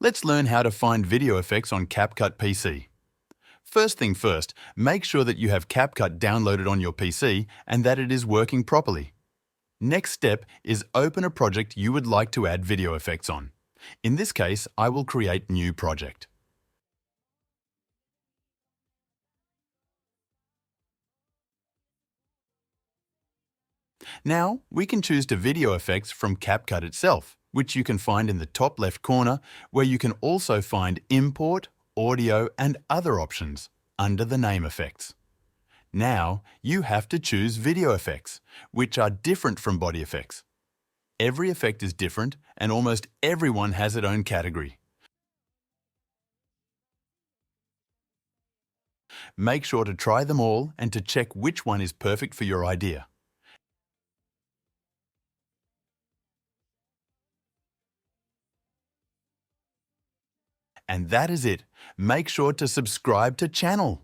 Let's learn how to find video effects on CapCut PC. First thing first, make sure that you have CapCut downloaded on your PC and that it is working properly. Next step is open a project you would like to add video effects on. In this case, I will create New Project. Now, we can choose to video effects from CapCut itself, which you can find in the top left corner, where you can also find Import, Audio and other options under the name effects. Now, you have to choose video effects, which are different from body effects. Every effect is different and almost everyone has its own category. Make sure to try them all and to check which one is perfect for your idea. And that is it. Make sure to subscribe to channel.